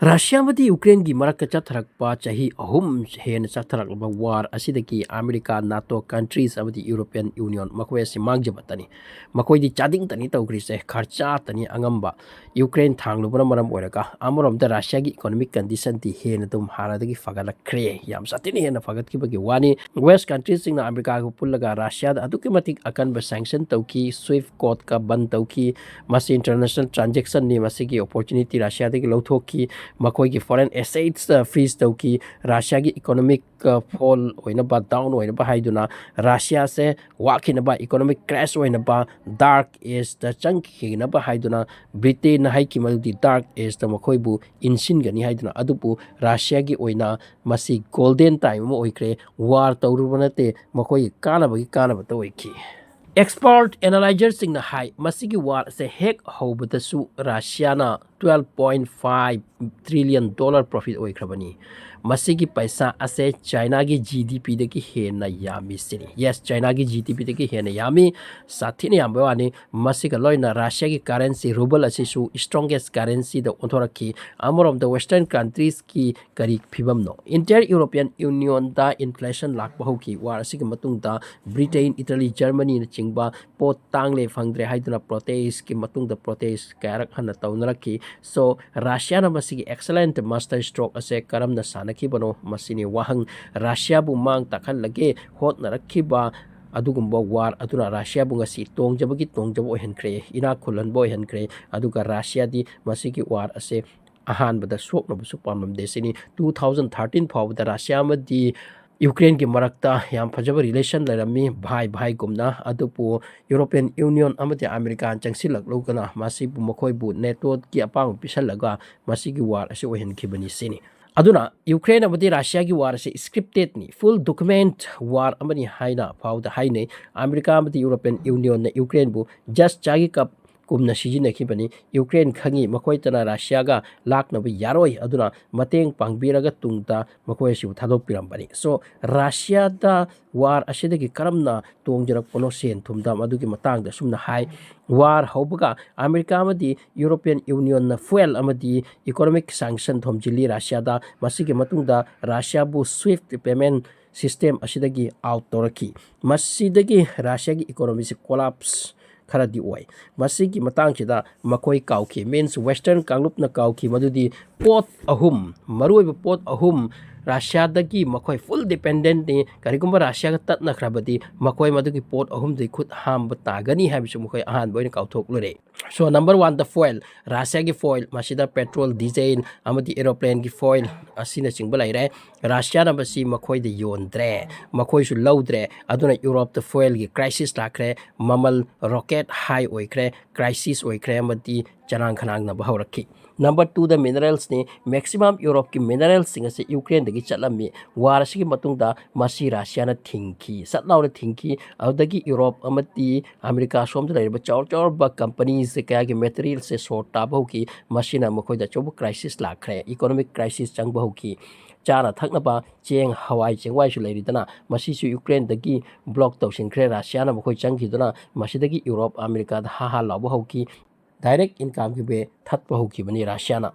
Russia mati Ukraine gi marakka chathrakpa chahi ahum hen chathrakba war asidaki America NATO countries amati European Union makoi asi mangjabatani makoi di chading tani tawgri se kharcha tani angamba Ukraine thanglubana maram oiraka amorom da Russia gi economic condition ti hen dum haradagi fagala kre yam satini hen fagat ki bagi wani west countries sing na America ko pullaga Russia da aduki matik akan ba sanction tawki swift court ka ban tawki masi international transaction ni masigi opportunity Russia dagi lawthoki makoi ki foreign assets freeze tauki Russia ki economic fall oina ba down oina ba haiduna Russia se wakina ba economic crash oina ba dark is the chunky na ba haiduna Britain hai ki maldi dark is the makoi bu insin gani haiduna adupu Russia ki oina masi golden time mo oikre war tawrubana te makoi kana ba to oiki export analyzer sing na high masigi war se hek hobata su Russia 12.5 trillion dollar profit oikrabani masigi paisa ase China gi GDP de ki hena yami sini yes China gi GDP de ki hena yami sathini yamba wani masiga loina Russia gi currency ruble ase su strongest currency the authority amorom the western countries ki kari phibam no entire European Union da inflation lak bahuki war asigi matung da Britain Italy Germany na chingba pot tangle phangdre haiduna protest ki matung da protest karak hana taunaraki so Russia na masigi excellent master stroke ase karamna sanaki bano masini wahang Russia bu mang takhan lage hot na rakhiba adugumba war aduna Russia bu ngasi tongjabagi tongjabo henkre ina khulan boy henkre aduga Russia di masigi war ase ahan bada sok no busu pamam desini 2013 fawda Russia madi Ukraine ki marakta yam fajaba relation larami bhai gumna adupu European Union amati America changsilak lokana masi bu makoi bu NATO ki apang pisalaga masi ki war ase ohen khibani sini aduna Ukraine amati Russia ki war ase scripted ni full document war amani haina fauda haine America amati European Union na Ukraine bu just chagi kap kumna sijina khibani Ukraine khangi makoi tana Russia ga lakna bi yaroi aduna mateng pangbiraga tungta makoi siu thadok pirambani so Russia da war asida ki karamna tongjarak pono sen thumda madugi matang da sumna hai war hobuga America amadi European Union na fuel amadi economic sanction thomjili Russia da masigi matungda Russia bu swift payment system asidagi out toraki masidagi Russia gi economy se collapse khara di oi masigi matang chida makoi kauki means western kanglup na kauki madudi pot ahum maroi pot ahum Russia dagi makoi full dependent ni karigumba Russia ga tat na khrabadi makoi madugi pot ahum dei khut ham batagani habisu makoi ahan boina kauthok lore so number 1 the foil Russia gi foil masida petrol diesel amadi aeroplane gi foil asina chingba laire Russia na basi makoi de yondre makoi su lowdre aduna Europe the foil gi crisis lakre mamal rocket high oikre crisis oikre amadi chanang khanang na bahawrakhi number 2 the minerals ni maximum Europe ki minerals singa se Ukraine dagi chalami war sigi matungda masi Russia na thinki satlaw thinki adagi Europe amati America som da ba chaw ba companies se kaya ki material se short ta bauki machine makoi da chobu crisis lakre economic crisis chang bauki chana thaknaba cheng hawai chengwai su leiridana masi su Ukraine dagi block tawsinkre Russia na makoi changhiduna masi dagi Europe America da ha labu hauki direct income ki be thatpa hoki bani Russia na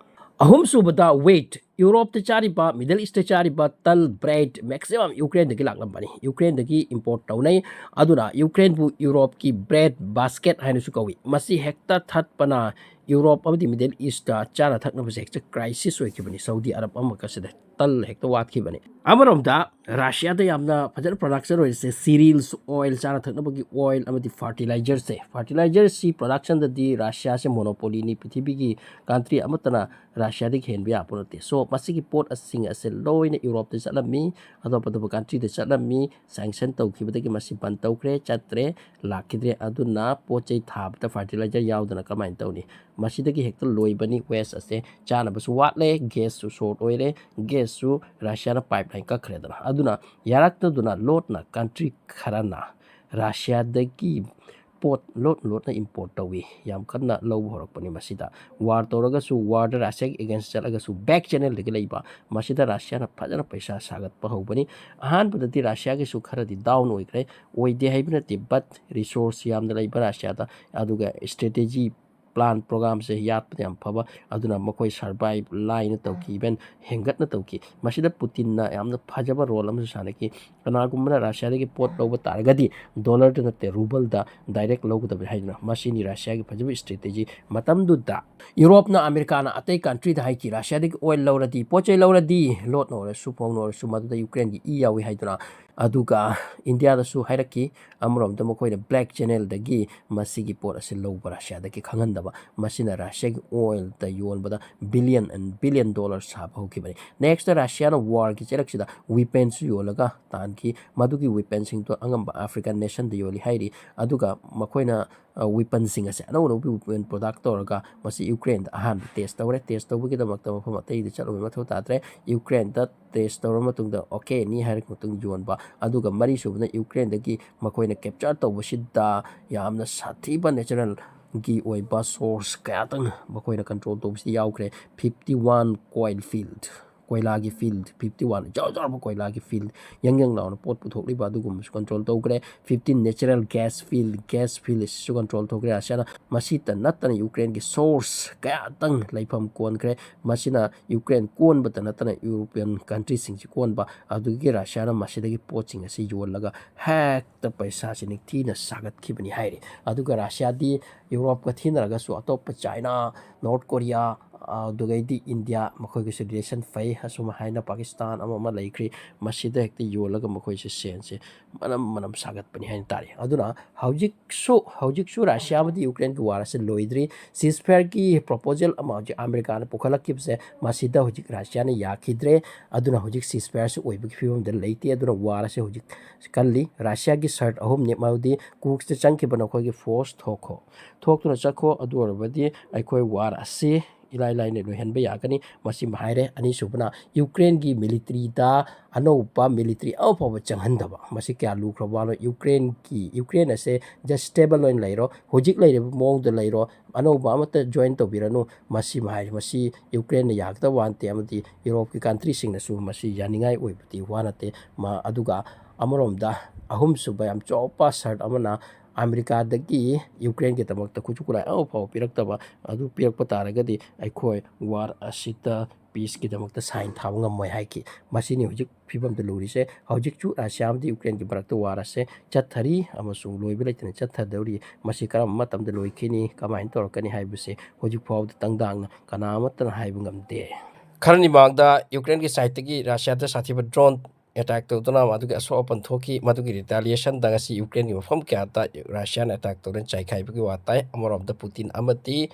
ahum subada weight Europe te chari ba Middle East te chari ba tal bread maximum Ukraine dagi laklam bani Ukraine dagi import tawnai aduna Ukraine bu Europe ki bread basket hainu su kawi masi hectare thatpana Europe amadi Middle East ta chana thakna ba hectare crisis oi ki bani Saudi Arab amaka sida tal hectare wat ki bani amarom da Russia da yamna fajar production oi se cereals oil chana thakna ba ki oil amadi fertilizer si production da di Russia se monopoly ni prithibi ki country amatana Russia de khen bia ponote so masigi port asing ase loina Europe de salami adopa do country de salami sanction tau ki badagi masi ban tau kre chatre lakidre aduna pochei thab ta fertilizer yaudana kamain tawni masidagi hekta loi bani west ase chana basu watle gas su short oire gas su Russia na pipeline ka khredana aduna yarakta duna lot na country kharana Russia dagi pot lot na import tawi yam kanna low horak pani masida war toraga su war da Russia against chalaga su back channel de leiba masida Russia na phajana paisa sagat pa hobani ahan budati Russia ge su khara di down oikre oide haibna te but resource yam da leiba Russia da aduga strategy plan program se yat yam phaba aduna makoi survive line tawki ben hengat na tawki masida Putin na yamna phajaba role am sanaki kana gumna Russia de pot loba targadi dollar to te ruble da direct logo da haina masini Russia gi phajaba strategy matam du da Europe na America na atei country da haiki Russia de oil lawradi pochai lawradi lot no su pong no su madu da Ukraine gi yawi haiduna aduga India da su hairaki amrom da makoi da black channel da gi masigi pot ase loba Russia da ki khanganda ba masina Russia gi oil da yon bada billion and billion dollars hab hoki bani next Russia na war ki cherak sida weapons yolaga tankhi madugi weapons sing to angamba African nation da yoli hairi aduga makoina weapons sing ase no weapon product orga masi Ukraine da han test tawgi da makta mafam atei da chalo matho tatre Ukraine da test tawra matung da okay ni harik matung jon ba aduga mari subna Ukraine da gi makoina capture tawbashida yamna sathiba natural gi oiba source kaya tang makoina control tawbasi yaukre 51 coil field koilagi field 51 jaw jaw koilagi field yang law pot puthok li ba dugum control tawkre 15 natural gas field su control tawkre asana masita natana Ukraine gi source kaya tang laifam kon kre masina Ukraine kon bata natana European countries sing kon ba adugi Russia na masida gi poching ase yolaga hack ta paisa sinik thina sagat khibani hairi aduga Russia di Europe ka thina ga su atop China North Korea dugaidi India makhoi gi relation fai hasuma haina Pakistan ama laikri masida hekti yolaga makhoi se sense manam sagat pani hain tari aduna haujik su Russia madi Ukraine ki war se loidri ceasefire ki proposal ama ji America na pukhalak kipse masida hujik Russia ne yakhidre aduna hujik ceasefire se oibik fium de leiti aduna war se hujik kalli Russia gi sart ahum ne maudi kuk se changki bana khoi gi force thokna chakho adu arbadi aikoi war ase ilai lai ne lohen be yakani masi mahaire ani subna Ukraine gi military da anopa military au pa changhandaba masi kya lu khrobalo Ukraine ase just stable line lairo hojik laire mong de lairo anoba amata join to biranu masi mahaire masi Ukraine yakta wante amati Europe ki country sing na su masi yaningai oibti wanate ma aduga amarom da ahum suba yam chopa sart amana America dagi Ukraine ke tamak ta kuchukula au pa pirak taba adu pirak pataragadi aikoi war asita peace ki damak ta sign thawanga moi haiki masini hujik phibam de lurise hujik chu Russia di Ukraine ki barak to war ase chathari amasung loibe leitene chathadori masi karam matam de loikini kamain torkani haibuse hujik phaw de tangdang kana amatan haibungam de kharani magda Ukraine ki side gi Russia da sathiba drone attack to na madugi aso open thoki madugi retaliation dangasi Ukraine gi mafam kya ta Russian attack to ren chai khai bi watai amorom da Putin amati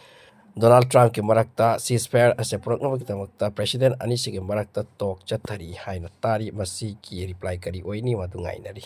Donald Trump ki marakta ceasefire ase purakna ki tamakta president ani sigi marakta talk chathari haina tari masi ki reply kari oini madu ngai nari